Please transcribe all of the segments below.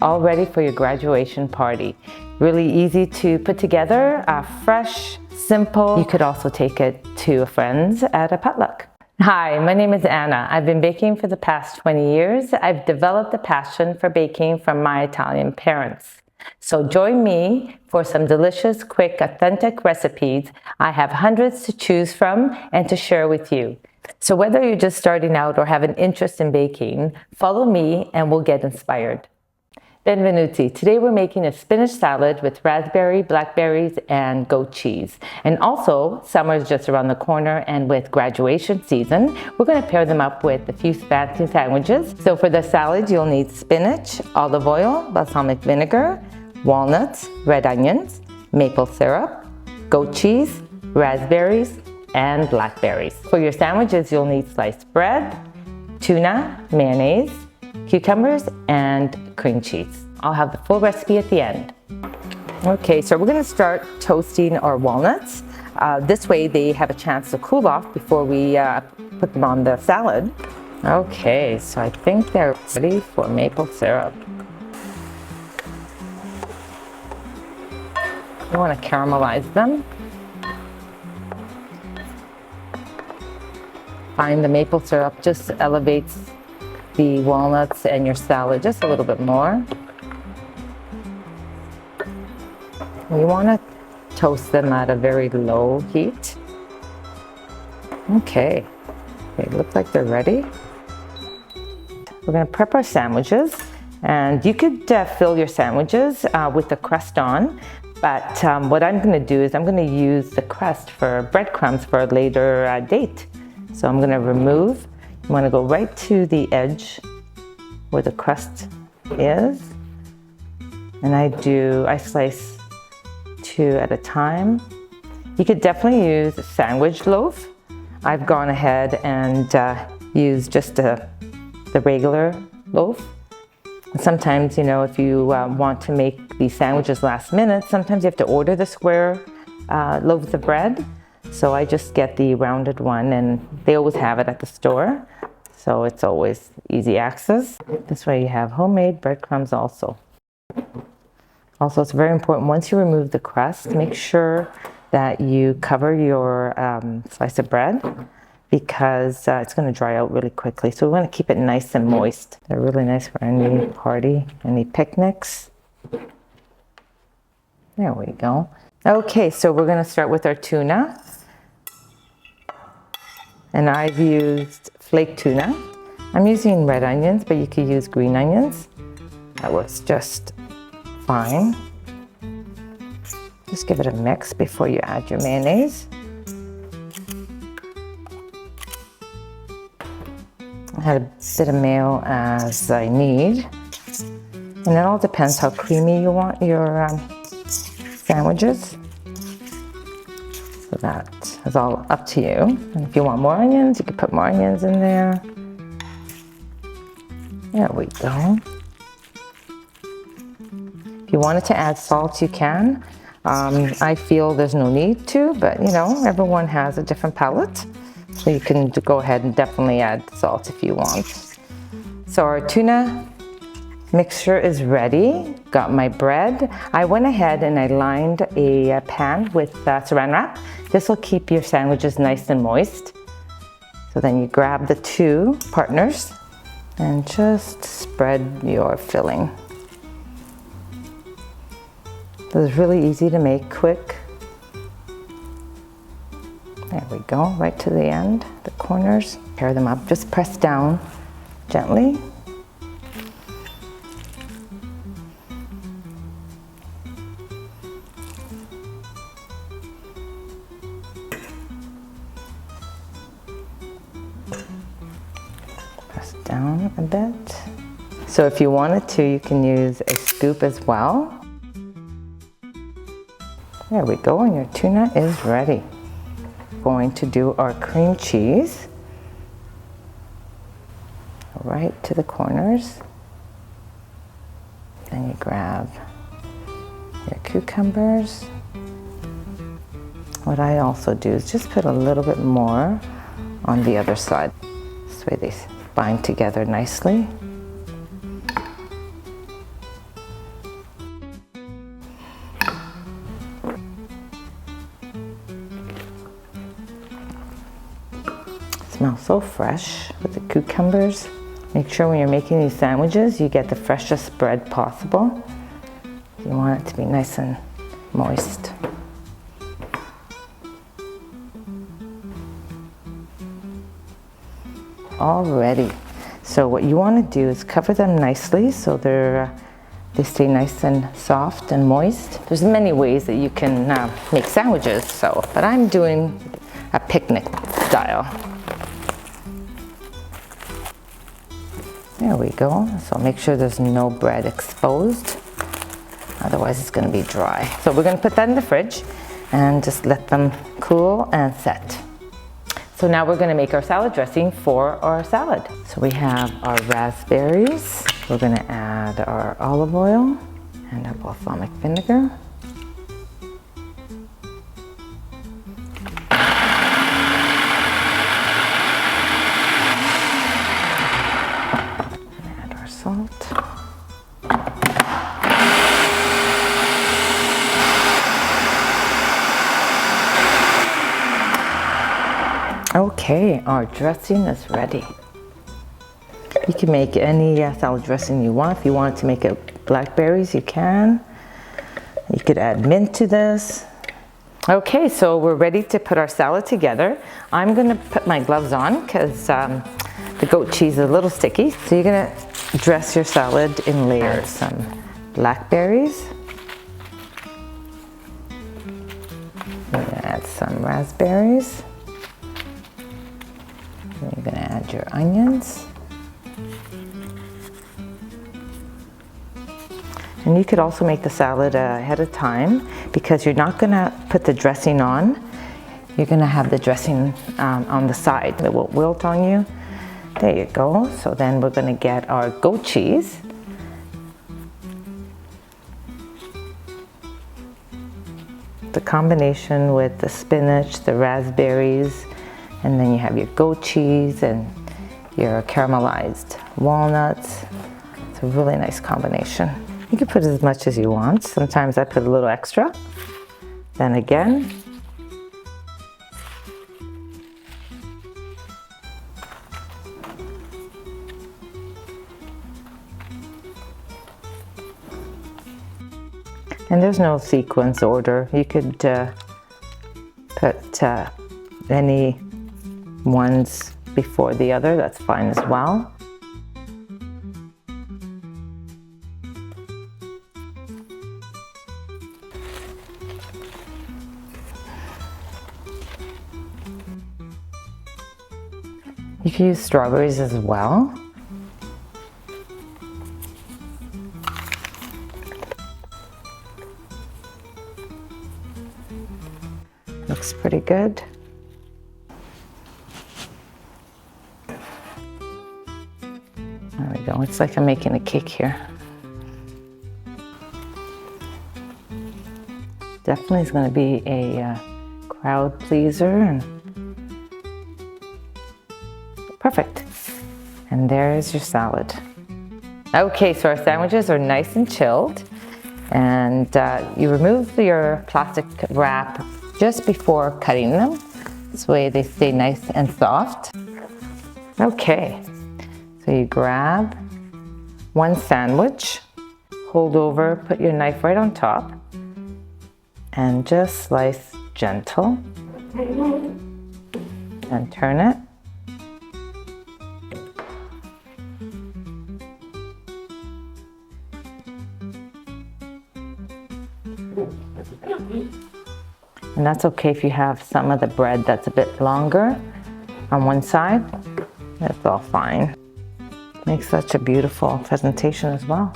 all ready for your graduation party. Really easy to put together, fresh, simple. You could also take it to a friend's at a potluck. Hi, my name is Anna. I've been baking for the past 20 years. I've developed a passion for baking from my Italian parents. So join me for some delicious, quick, authentic recipes. I have hundreds to choose from and to share with you. So whether you're just starting out or have an interest in baking, follow me and we'll get inspired. Benvenuti. Today we're making a spinach salad with raspberry, blackberries, and goat cheese. And also, summer is just around the corner, and with graduation season, we're going to pair them up with a few fancy sandwiches. So for the salad, you'll need spinach, olive oil, balsamic vinegar, walnuts, red onions, maple syrup, goat cheese, raspberries, and blackberries. For your sandwiches, you'll need sliced bread, tuna, mayonnaise, cucumbers, and cream cheese. I'll have the full recipe at the end. Okay, so we're going to start toasting our walnuts. This way they have a chance to cool off before we put them on the salad. Okay, so I think they're ready for maple syrup. You want to caramelize them. Find the maple syrup just elevates the walnuts and your salad just a little bit more. You want to toast them at a very low heat. Okay, they look like they're ready. We're going to prep our sandwiches, and you could fill your sandwiches with the crust on, but what I'm going to do is I'm going to use the crust for breadcrumbs for a later date. So I'm going to remove. I'm going to go right to the edge where the crust is, and I slice 2 at a time. You could definitely use a sandwich loaf. I've gone ahead and used just the regular loaf. Sometimes, you know, if you want to make these sandwiches last minute, sometimes you have to order the square loaves of bread. So I just get the rounded one, and they always have it at the store. So it's always easy access. This way you have homemade breadcrumbs also. Also, it's very important, once you remove the crust, make sure that you cover your slice of bread, because it's going to dry out really quickly. So we want to keep it nice and moist. They're really nice for any party, any picnics. There we go. Okay, so we're going to start with our tuna. And I've used flake tuna. I'm using red onions, but you could use green onions. That works just fine. Just give it a mix before you add your mayonnaise. I had a bit of mayo as I need. And it all depends how creamy you want your sandwiches. So that is all up to you. And if you want more onions, you can put more onions in there. There we go. If you wanted to add salt, you can. I feel there's no need to, but you know, everyone has a different palate. So you can go ahead and definitely add salt if you want. So our tuna mixture is ready. Got my bread. I went ahead and I lined a pan with saran wrap. This will keep your sandwiches nice and moist. So then you grab the 2 partners and just spread your filling. This is really easy to make, quick. There we go, right to the end, the corners. Pair them up, just press down gently. Press down a bit. So if you wanted to, you can use a scoop as well. There we go, and your tuna is ready. Going to do our cream cheese right to the corners. Then you grab your cucumbers. What I also do is just put a little bit more on the other side. This way they bind together nicely. Smells so fresh with the cucumbers. Make sure when you're making these sandwiches, you get the freshest bread possible. You want it to be nice and moist. All ready. So what you want to do is cover them nicely so they stay nice and soft and moist. There's many ways that you can make sandwiches, but I'm doing a picnic style. There we go. So make sure there's no bread exposed. Otherwise it's going to be dry. So we're going to put that in the fridge and just let them cool and set. So now we're going to make our salad dressing for our salad. So we have our raspberries. We're going to add our olive oil and our balsamic vinegar. Add our salt. Okay, our dressing is ready. You can make any salad dressing you want. If you want to make it blackberries, you can. You could add mint to this. Okay, so we're ready to put our salad together. I'm gonna put my gloves on because the goat cheese is a little sticky. So you're gonna dress your salad in layers. Some blackberries. You're gonna add some raspberries. You're going to add your onions. And you could also make the salad ahead of time because you're not going to put the dressing on. You're going to have the dressing on the side. It will wilt on you. There you go. So then we're going to get our goat cheese. The combination with the spinach, the raspberries, and then you have your goat cheese and your caramelized walnuts. It's a really nice combination. You can put as much as you want. Sometimes I put a little extra. Then again. And there's no sequence order. You could put any ones before the other, that's fine as well. You can use strawberries as well. Looks pretty good. There we go. It's like I'm making a cake here. Definitely is going to be a crowd pleaser. And perfect. And there's your salad. Okay, so our sandwiches are nice and chilled. And you remove your plastic wrap just before cutting them. This way they stay nice and soft. Okay. So you grab one sandwich, hold over, put your knife right on top, and just slice gentle, and turn it. And that's okay if you have some of the bread that's a bit longer on one side. That's all fine. Makes such a beautiful presentation as well.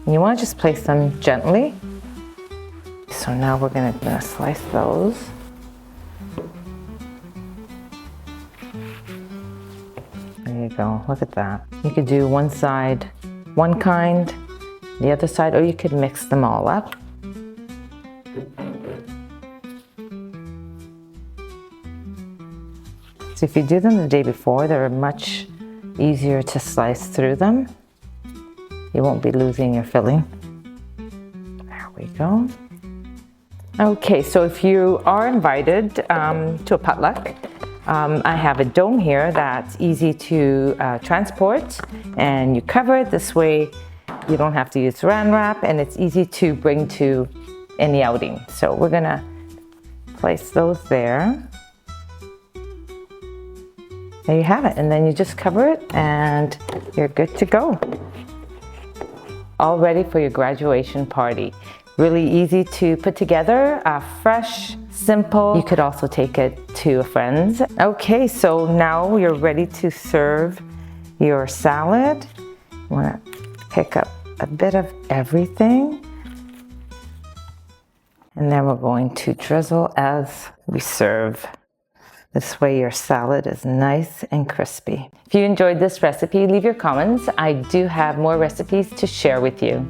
And you want to just place them gently. So now we're going to slice those. There you go, look at that. You could do one side, one kind, the other side, or you could mix them all up. So if you do them the day before, they're much easier to slice through them. You won't be losing your filling. There we go. Okay, so if you are invited to a potluck I have a dome here that's easy to transport, and you cover it this way. You don't have to use saran wrap, and it's easy to bring to any outing. So we're gonna place those there. There you have it, and then you just cover it and you're good to go. All ready for your graduation party. Really easy to put together, fresh, simple. You could also take it to a friend's. Okay, so now you're ready to serve your salad. You wanna pick up a bit of everything. And then we're going to drizzle as we serve. This way your salad is nice and crispy. If you enjoyed this recipe, leave your comments. I do have more recipes to share with you.